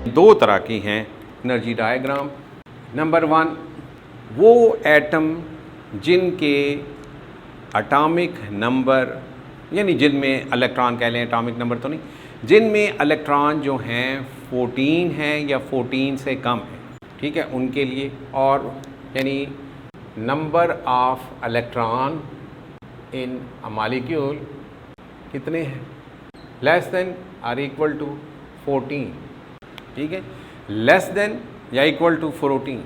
दो तरह की हैं एनर्जी डायग्राम। नंबर 1, वो एटम जिनके एटॉमिक नंबर, यानी जिनमें इलेक्ट्रॉन कह लें, एटॉमिक नंबर तो नहीं, जिनमें इलेक्ट्रॉन जो हैं 14 हैं या 14 से कम है, ठीक है, उनके लिए। और यानी number of electron in a molecule कितने हैं, less than or equal to 14, ठीक है, लेस देन या इक्वल टू 14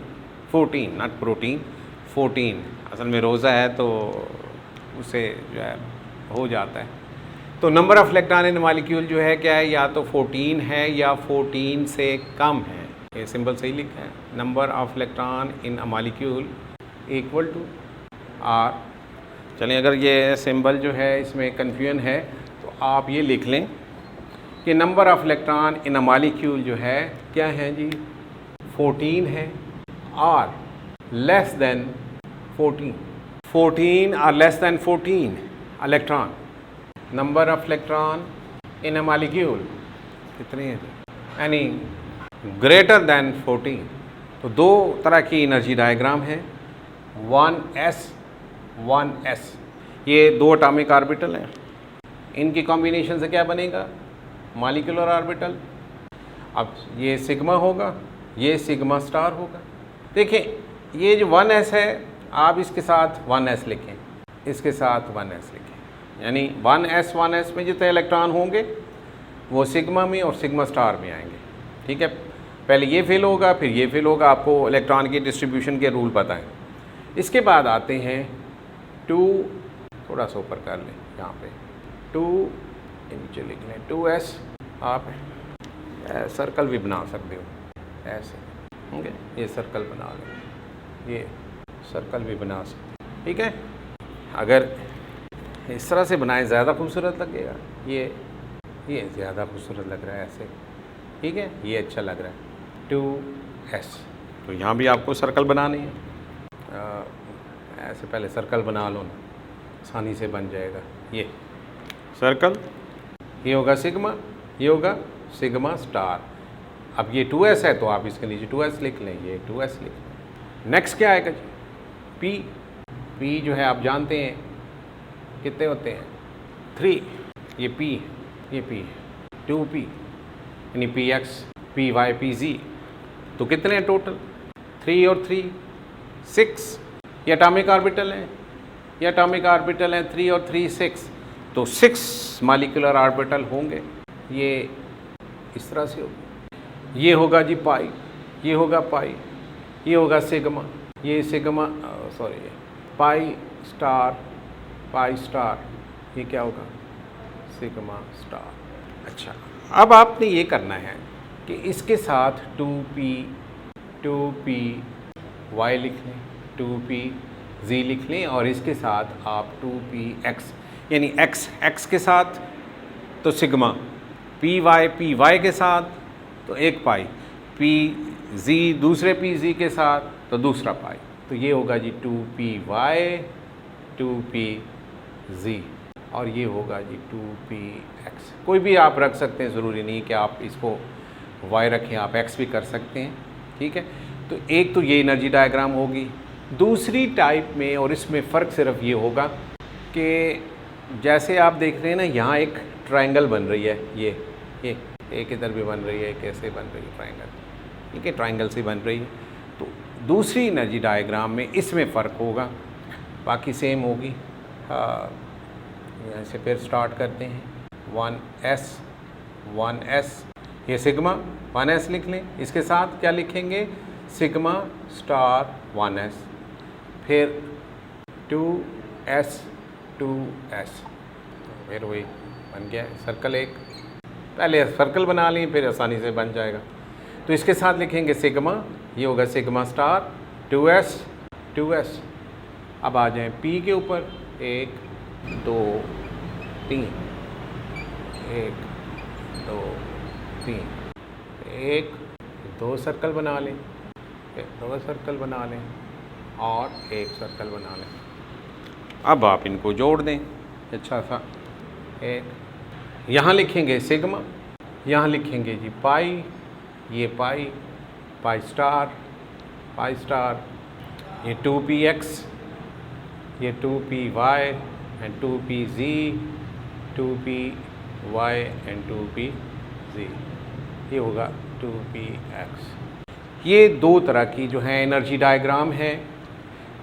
नॉट प्रोटीन, 14 असल में रोज़ा है तो उसे जो है हो जाता है। तो number of electron in molecule जो है क्या है, या तो 14 है या 14 से कम है। ये सिंबल सही लिखा है, number of electron in a molecule equal to or. चलें, अगर ये सिंबल जो है इसमें कन्फ्यूजन है तो आप ये लिख लें कि number of electron in a molecule जो है क्या है जी, 14 है, और लेस देन 14 और less than 14 electron. Number of electron in a molecule कितने हैं, यानी ग्रेटर देन 14। तो दो तरह की एनर्जी डायग्राम है, 1s, ये दो एटॉमिक ऑर्बिटल हैं, इनकी कॉम्बिनेशन से क्या बनेगा, मॉलिक्यूलर ऑर्बिटल। अब ये सिग्मा होगा, ये सिग्मा स्टार होगा। देखिए ये जो 1s है, आप इसके साथ 1s लिखें, इसके साथ 1s लिखें, यानी 1s में जितने इलेक्ट्रॉन होंगे वो सिग्मा में और सिग्मा स्टार में आएंगे, ठीक है। पहले ये फिल होगा, फिर ये फिल होगा, आपको इलेक्ट्रॉन की डिस्ट्रीब्यूशन के रूल पता है। इसके बाद आते हैं 2, थोड़ा सा ऊपर कर लें यहाँ पे, 2 नीचे लिख लें 2s। आप सर्कल भी बना सकते हो ऐसे, ठीक है, ये सर्कल बना लें, ये सर्कल भी बना सकते, ठीक है। अगर इस तरह से बनाएं ज़्यादा खूबसूरत लगेगा, ये ज़्यादा खूबसूरत लग रहा है ऐसे, ठीक है, ये अच्छा लग रहा है 2s। तो यहाँ भी आपको सर्कल बनानी है, ऐसे पहले सर्कल बना लो ना, आसानी से बन जाएगा। ये सर्कल, ये होगा सिग्मा, ये होगा सिग्मा स्टार। अब ये 2s है तो आप इसके नीचे 2s लिख लें, ये 2s लिख लें। नेक्स्ट क्या आएगा जी, p जो है आप जानते हैं कितने होते हैं, 3, ये p है 2p, यानी px, py, pz, तो कितने हैं टोटल, 3 और 3 6। ये एटॉमिक ऑर्बिटल हैं, ये एटॉमिक ऑर्बिटल हैं 3 और 3 6, तो 6 मॉलिक्यूलर ऑर्बिटल होंगे। ये इस तरह से होगा, ये होगा जी पाई, ये होगा पाई, ये होगा सिग्मा, ये सिग्मा सॉरी पाई स्टार, ये क्या होगा, सिग्मा स्टार। अच्छा, अब आपने ये करना है कि इसके साथ 2p y लिख लें, 2p z लिख लें, और इसके साथ आप 2px, यानी x के साथ तो सिग्मा, py के साथ तो एक पाई, pz दूसरे pz के साथ तो दूसरा पाई, तो ये होगा जी 2py 2pz, और ये होगा जी 2px। कोई भी आप रख सकते हैं, ज़रूरी नहीं कि आप इसको y रखें, आप x भी कर सकते हैं, ठीक है। तो एक तो ये एनर्जी डायग्राम होगी। दूसरी टाइप में, और इसमें फ़र्क सिर्फ ये होगा कि जैसे आप देख रहे हैं ना, यहाँ एक ट्रायंगल बन रही है, ये एक इधर भी बन रही है, कैसे बन रही है ट्रायंगल, ठीक है, ट्रायंगल से बन रही है। तो दूसरी एनर्जी डायग्राम में इसमें फ़र्क होगा, बाकी सेम होगी। यहाँ से फिर स्टार्ट करते हैं, 1s, ये सिग्मा 1s लिख लें, इसके साथ क्या लिखेंगे, सिग्मा स्टार 1s, फिर 2s, फिर वही बन गया सर्कल। एक पहले सर्कल बना लें, फिर आसानी से बन जाएगा। तो इसके साथ लिखेंगे सिग्मा, ये होगा सिग्मा स्टार 2s। अब आ जाएं p के ऊपर, 1 2 3, 1 2 3, 1 2 सर्कल बना लें, 2 सर्कल बना लें, और 1 सर्कल बना लें। अब आप इनको जोड़ दें अच्छा सा, एक यहाँ लिखेंगे सिग्मा, यहाँ लिखेंगे जी पाई, ये पाई, पाई स्टार, ये 2px, ये 2py and 2pz, 2py and 2pz, ये होगा 2px। ये दो तरह की जो है एनर्जी डायग्राम है।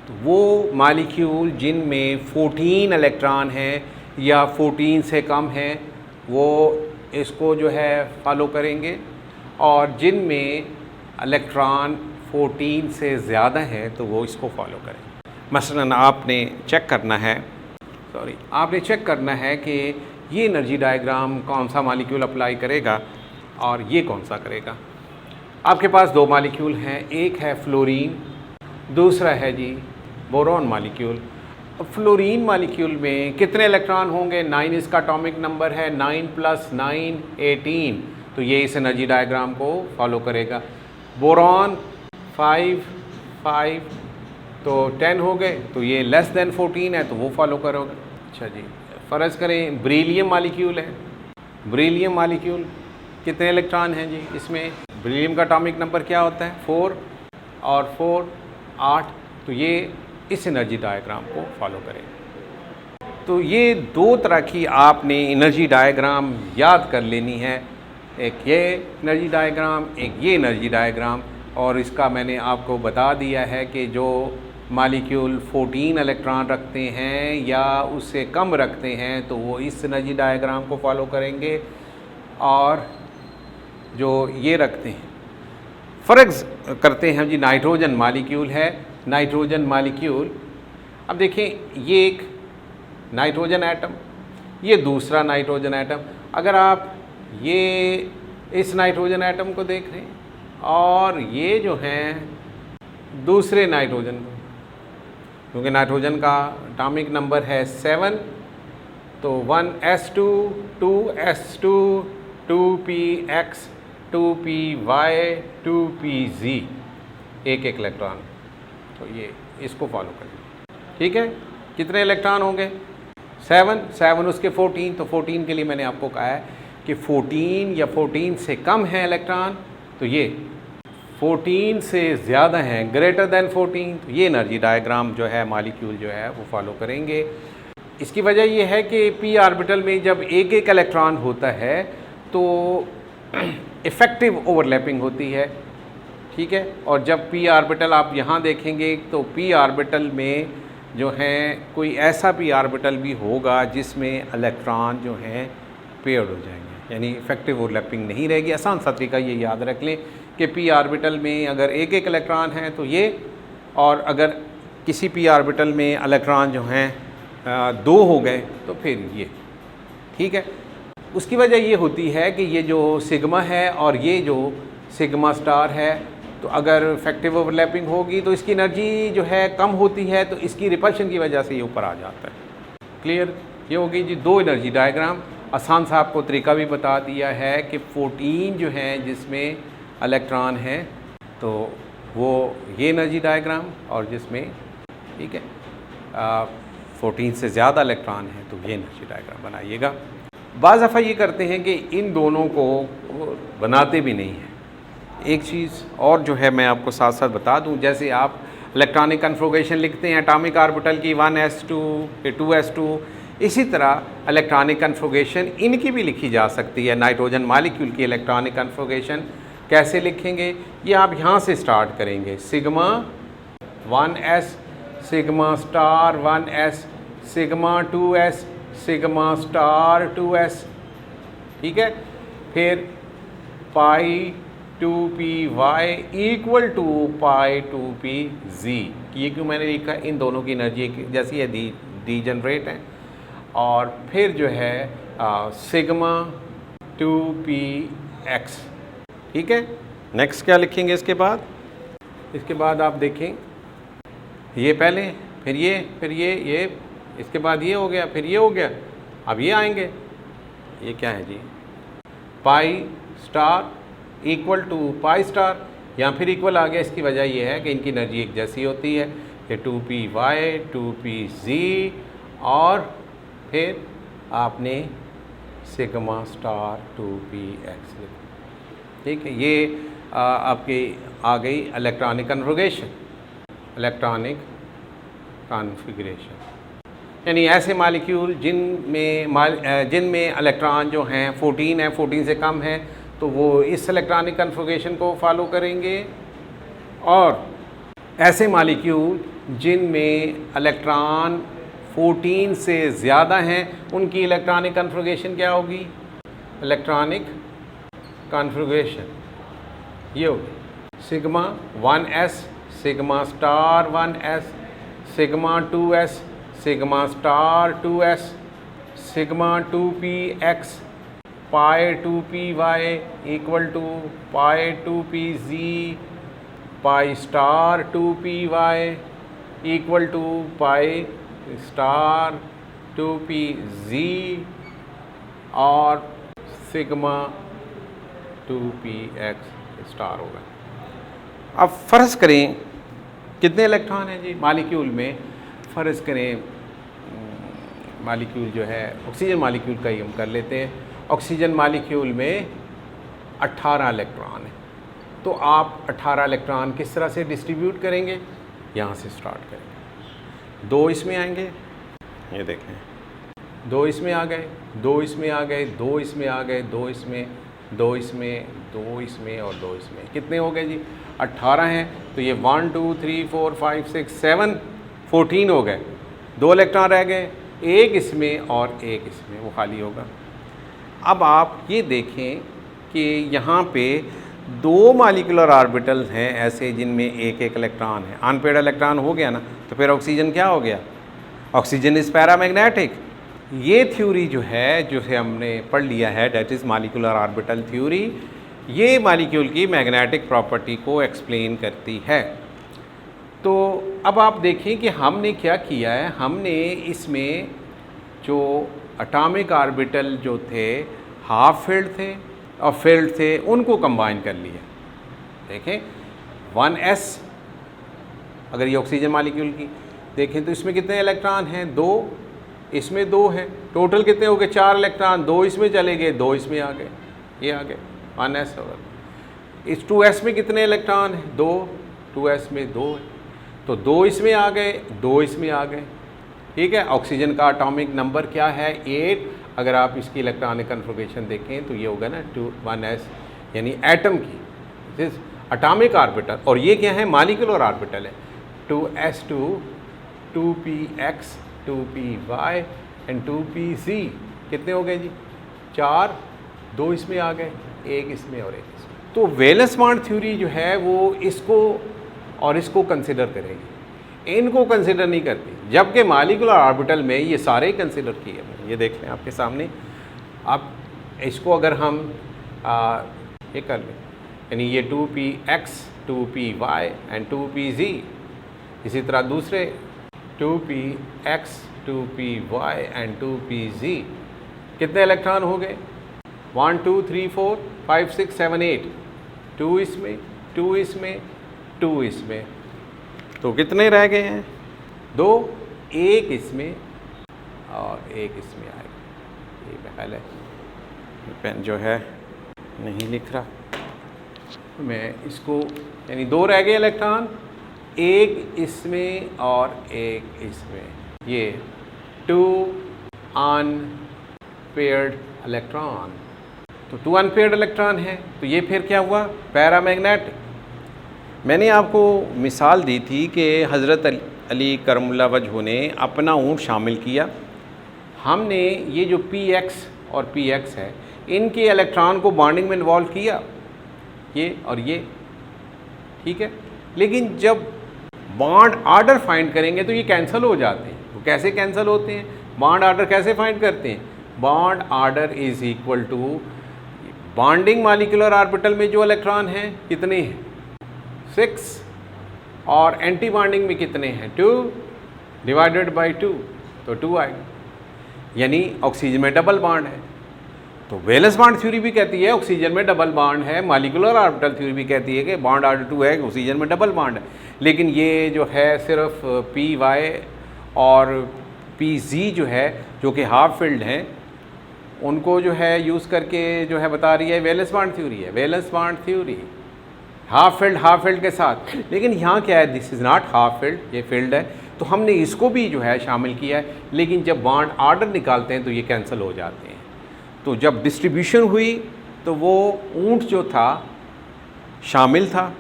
तो वो मालिक्यूल जिनमें 14 इलेक्ट्रॉन हैं या 14 से कम हैं वो इसको जो है फॉलो करेंगे, और जिनमें इलेक्ट्रॉन 14 से ज़्यादा हैं तो वो इसको फॉलो करेंगे। मसलन आपने चेक करना है कि ये एनर्जी डायग्राम कौन सा मालिक्यूल अप्लाई करेगा और ये कौन सा करेगा। आपके पास दो मालिक्यूल हैं, एक है फ्लोरीन, दूसरा है जी बोरॉन मालिक्यूल। फ्लोरीन मालिक्यूल में कितने इलेक्ट्रॉन होंगे? 9 इसका एटॉमिक नंबर है, 9 + 9 18, तो ये इस एनर्जी डायग्राम को फॉलो करेगा। बोरॉन 5 तो 10 हो गए, तो ये लेस देन 14 है तो वो फॉलो करोगे। अच्छा जी, फ़र्ज़ करें बेरिलियम मालिक्यूल है। बेरिलियम मालिक्यूल कितने इलेक्ट्रॉन हैं जी इसमें? बेरिलियम का एटॉमिक नंबर क्या होता है? 4 और 4 8, तो ये इस एनर्जी डायग्राम को फॉलो करें। तो ये दो तरह की आपने एनर्जी डायग्राम याद कर लेनी है, एक ये एनर्जी डायग्राम, एक ये एनर्जी डायग्राम। और इसका मैंने आपको बता दिया है कि जो मालिक्यूल 14 इलेक्ट्रॉन रखते हैं या उससे कम रखते हैं तो वो इस एनर्जी डायग्राम को फॉलो करेंगे, और जो ये रखते हैं, फ़र्ज़ करते हैं जी नाइट्रोजन मालिक्यूल है। नाइट्रोजन मालिक्यूल, अब देखें ये एक नाइट्रोजन एटम, ये दूसरा नाइट्रोजन एटम। अगर आप ये इस नाइट्रोजन एटम को देख रहे हैं और ये जो हैं दूसरे नाइट्रोजन को, क्योंकि नाइट्रोजन का एटॉमिक नंबर है 7, तो 1s2 2s2 2px 2py 2pz, एक इलेक्ट्रॉन, तो ये इसको फॉलो करें। ठीक है, कितने इलेक्ट्रॉन होंगे? 7 उसके 14, तो 14 के लिए मैंने आपको कहा है कि 14 या 14 से कम है इलेक्ट्रॉन, तो ये 14 से ज़्यादा हैं, ग्रेटर देन 14, तो ये एनर्जी डायग्राम जो है मालिक्यूल जो है वो फॉलो करेंगे। इसकी वजह ये है कि p ऑर्बिटल में जब एक इलेक्ट्रॉन होता है तो इफ़ेक्टिव ओवरलैपिंग होती है। ठीक है, और जब p ऑर्बिटल आप यहाँ देखेंगे तो p ऑर्बिटल में जो है कोई ऐसा p ऑर्बिटल भी होगा जिसमें इलेक्ट्रॉन जो हैं पेयर्ड हो जाएंगे, यानी इफ़ेक्टिव ओवरलैपिंग नहीं रहेगी। आसान सा तरीका ये याद रख लें कि p ऑर्बिटल में अगर एक इलेक्ट्रॉन है तो ये, और अगर किसी p ऑर्बिटल में इलेक्ट्रॉन जो हैं 2 हो गए तो फिर ये। ठीक है, उसकी वजह ये होती है कि ये जो सिग्मा है और ये जो सिग्मा स्टार है, तो अगर इफेक्टिव ओवरलैपिंग होगी तो इसकी एनर्जी जो है कम होती है, तो इसकी रिपल्शन की वजह से ये ऊपर आ जाता है। क्लियर? ये होगी जी दो एनर्जी डायग्राम। आसान सा आपको तरीका भी बता दिया है कि 14 जो हैं जिसमें इलेक्ट्रॉन हैं तो वो ये एनर्जी डायग्राम, और जिसमें ठीक है 14 से ज़्यादा इलेक्ट्रॉन हैं तो ये एनर्जी डायग्राम बनाइएगा। बाज़ दफ़ा ये करते हैं कि इन दोनों को बनाते भी नहीं हैं। एक चीज़ और जो है मैं आपको साथ साथ बता दूं, जैसे आप इलेक्ट्रॉनिक कन्फिगरेशन लिखते हैं एटॉमिक ऑर्बिटल की 1s2 2s2, इसी तरह इलेक्ट्रॉनिक कन्फिगरेशन इनकी भी लिखी जा सकती है। नाइट्रोजन मालिक्यूल की इलेक्ट्रॉनिक कन्फिगरेशन कैसे लिखेंगे, ये आप यहाँ से स्टार्ट करेंगे। Sigma 1s, sigma star 1s, sigma 2s, sigma star 2s। ठीक है, फिर पाई 2py equal to pi 2pz। ये क्यों मैंने लिखा, इन दोनों की एनर्जी जैसी है डी जनरेट है। और फिर जो है सिग्मा 2px। ठीक है, नेक्स्ट क्या लिखेंगे इसके बाद? इसके बाद आप देखें ये पहले, फिर ये, इसके बाद ये हो गया, फिर ये हो गया, अब ये आएंगे। ये क्या है जी? Pi star equal to pi star, यहाँ फिर इक्वल आ गया। इसकी वजह यह है कि इनकी एनर्जी एक जैसी होती है कि 2py 2pz, और फिर आपने सिग्मा स्टार 2px लिखा। ठीक है, ये आपकी आ गई इलेक्ट्रॉनिक कन्फिगरेशन, इलेक्ट्रॉनिक कॉन्फ़िगरेशन, यानी ऐसे मालिक्यूल जिनमें इलेक्ट्रॉन जो हैं 14 है, 14 से कम है, तो वो इस इलेक्ट्रॉनिक कन्फिगरेशन को फॉलो करेंगे। और ऐसे मालिक्यूल जिनमें इलेक्ट्रॉन 14 से ज़्यादा हैं, उनकी इलेक्ट्रॉनिक कन्फिगरेशन क्या होगी? इलेक्ट्रॉनिक कॉन्फ़िगरेशन ये होगी sigma 1s, sigma star 1s, sigma 2s, sigma star 2s, sigma 2px, pi 2py equal to pi 2pz, pi star 2py equal to pi star 2pz और sigma 2px star होगा। अब फ़र्ज़ करें कितने electron हैं जी molecule में? फ़र्ज़ करें मालिक्यूल जो है ऑक्सीजन मालिक्यूल का ही हम कर लेते हैं। ऑक्सीजन मालिक्यूल में 18 इलेक्ट्रॉन हैं। तो आप 18 इलेक्ट्रॉन किस तरह से डिस्ट्रीब्यूट करेंगे? यहाँ से स्टार्ट करेंगे। 2 इसमें आएंगे, ये देखें, 2 इसमें आ गए, 2 इसमें आ गए, 2 इसमें आ गए, 2 इसमें, 2 इसमें, 2 इसमें और 2 इसमें। कितने हो गए जी? 18 हैं। तो ये 1 2 3 4 5 6 7 14 हो गए। 2 इलेक्ट्रॉन रह गए, एक इसमें और एक इसमें, वो खाली होगा। अब आप ये देखें कि यहाँ पे 2 मॉलिक्यूलर ऑर्बिटल हैं ऐसे जिनमें एक एक इलेक्ट्रॉन है। अनपेयर्ड इलेक्ट्रॉन हो गया ना, तो फिर ऑक्सीजन क्या हो गया? Oxygen is paramagnetic. ये थ्योरी जो है, जो से हमने पढ़ लिया है, that is molecular orbital theory, ये मॉलिक्यूल की मैग्नेटिक प्रॉपर्टी को एक्सप्लेन करती है। तो अब आप देखें कि हमने क्या किया है। हमने इसमें जो एटॉमिक ऑर्बिटल जो थे हाफ फील्ड थे और फील्ड थे, उनको कंबाइन कर लिया। देखें 1s, अगर ये ऑक्सीजन मॉलिक्यूल की देखें तो इसमें कितने इलेक्ट्रॉन हैं? 2, इसमें 2 हैं। टोटल कितने हो गए? 4 इलेक्ट्रॉन। 2 इसमें चले गए, 2 इसमें आ गए, ये आ गए 1s। होगा इस 2s में कितने इलेक्ट्रॉन हैं? 2, 2s में 2 है, तो 2 इसमें आ गए, 2 इसमें आ गए। ठीक है। ऑक्सीजन का एटॉमिक नंबर क्या है? 8। अगर आप इसकी इलेक्ट्रॉनिक कन्फिगरेशन देखें तो ये होगा ना 1s, यानी एटम की एटॉमिक ऑर्बिटल। और ये क्या है? मॉलिक्यूलर ऑर्बिटल है। 2s2, 2px, 2py and 2pz। कितने हो गए जी? 4। 2 इसमें आ गए, एक इसमें और एक इसमें। तो वैलेंस बॉन्ड थ्योरी जो है वो इसको और इसको कंसिडर करेगी, इनको कंसिडर नहीं करती। जबकि मॉलिक्यूलर ऑर्बिटल में ये सारे कंसिडर किए हैं। ये देख लें आपके सामने। अब इसको अगर हम ये कर लें, यानी ये 2px, 2py एंड 2pz। इसी तरह दूसरे 2px, 2py एंड 2pz। कितने इलेक्ट्रॉन हो गए? 1 2 3 4 5 6 7 8। 2 इसमें, 2 इसमें, 2 इसमें, तो कितने रह गए हैं? 2, एक इसमें और एक इसमें आएगा। ये पहले पेन जो है नहीं लिख रहा, मैं इसको, यानी 2 रह गए इलेक्ट्रॉन, एक इसमें और एक इसमें। ये 2 अनपेयर्ड इलेक्ट्रॉन। तो 2 अनपेयर्ड इलेक्ट्रॉन है, तो ये फिर क्या हुआ? पैरामैग्नेटिक। मैंने आपको मिसाल दी थी कि हज़रत अली करमुल्लाह वजह ने अपना ऊँट शामिल किया। हमने ये जो px और px है, इनके इलेक्ट्रॉन को बॉन्डिंग में इन्वॉल्व किया, ये और ये, ठीक है। लेकिन जब बॉन्ड ऑर्डर फाइंड करेंगे तो ये कैंसिल हो जाते हैं। वो कैसे कैंसिल होते हैं? बॉन्ड ऑर्डर कैसे फाइंड करते हैं? Bond order is equal to bonding molecular orbital में जो इलेक्ट्रॉन हैं कितने हैं? 6, और एंटी बॉन्डिंग में कितने हैं? 2 डिवाइडेड बाई 2, तो 2 आएगा। यानी ऑक्सीजन में डबल बॉन्ड है। तो वैलेंस बॉन्ड थ्योरी भी कहती है ऑक्सीजन में डबल बॉन्ड है, मॉलिक्यूलर ऑर्बिटल थ्योरी भी कहती है कि बॉन्ड ऑर्डर 2 है, ऑक्सीजन में डबल बॉन्ड है। लेकिन ये जो है सिर्फ py और pz जो है, जो कि हाफ फील्ड हैं, उनको जो है यूज़ करके जो है बता रही है वैलेंस बॉन्ड थ्योरी है। Valence bond theory half filled के साथ। लेकिन यहाँ क्या है, this is not half filled, ये फिल्ड है, तो हमने इसको भी जो है शामिल किया है। लेकिन जब बॉन्ड ऑर्डर निकालते हैं तो ये कैंसिल हो जाते हैं। तो जब डिस्ट्रीब्यूशन हुई तो वो ऊंट जो था शामिल था,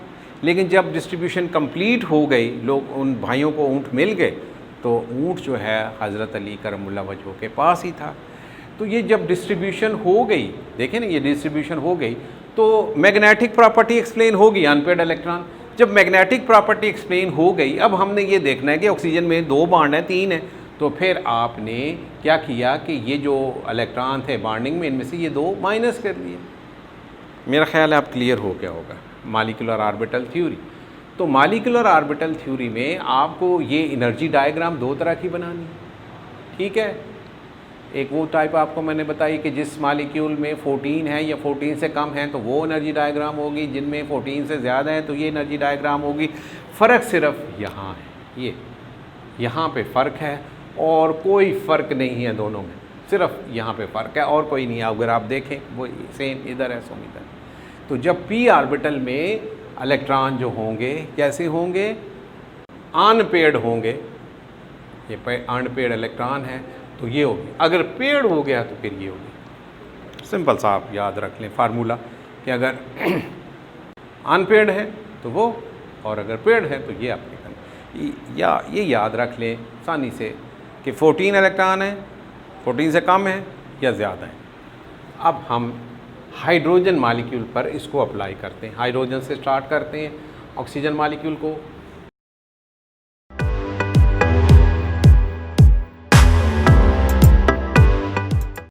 लेकिन जब डिस्ट्रीब्यूशन कंप्लीट हो गई, लोग उन भाइयों को ऊंट मिल गए, तो ऊंट जो है हज़रत अली करमुल्लाह वजह के पास ही था। तो ये जब डिस्ट्रीब्यूशन हो गई, देखें ना, ये डिस्ट्रीब्यूशन हो गई तो मैग्नेटिक प्रॉपर्टी एक्सप्लेन होगी, अनपेयर्ड इलेक्ट्रॉन। जब मैग्नेटिक प्रॉपर्टी एक्सप्लेन हो गई, अब हमने ये देखना है कि ऑक्सीजन में 2 बॉन्ड हैं, 3 हैं, तो फिर आपने क्या किया कि ये जो इलेक्ट्रॉन थे बॉन्डिंग में, इनमें से ये 2 माइनस कर लिए। मेरा ख्याल है आप क्लियर हो गया होगा मॉलिक्यूलर ऑर्बिटल थ्योरी। तो मॉलिक्यूलर ऑर्बिटल थ्योरी में आपको ये एनर्जी डायग्राम 2 तरह की बनानी है, ठीक है। एक वो टाइप आपको मैंने बताई कि जिस मॉलिक्यूल में 14 है या 14 से कम है तो वो एनर्जी डायग्राम होगी, जिनमें 14 से ज़्यादा है तो ये एनर्जी डायग्राम होगी। फ़र्क सिर्फ यहाँ है, ये यहाँ पे फ़र्क है और कोई फ़र्क नहीं है दोनों में, सिर्फ यहाँ पे फ़र्क है और कोई नहीं है। अगर आप देखें वो सेम इधर है, सोम इधर। तो जब p ऑर्बिटल में इलेक्ट्रॉन जो होंगे कैसे होंगे, अनपेयर्ड होंगे, ये अनपेयर्ड इलेक्ट्रॉन है तो ये होगी। अगर पेयर्ड हो गया तो फिर ये होगी। सिंपल सा आप याद रख लें फार्मूला कि अगर अनपेयर्ड है तो वो, और अगर पेयर्ड है तो ये आपके करना, या ये याद रख लें आसानी से कि 14 इलेक्ट्रॉन है, 14 से कम है या ज़्यादा है। अब हम हाइड्रोजन मॉलिक्यूल पर इसको अप्लाई करते हैं। हाइड्रोजन से स्टार्ट करते हैं, ऑक्सीजन मॉलिक्यूल को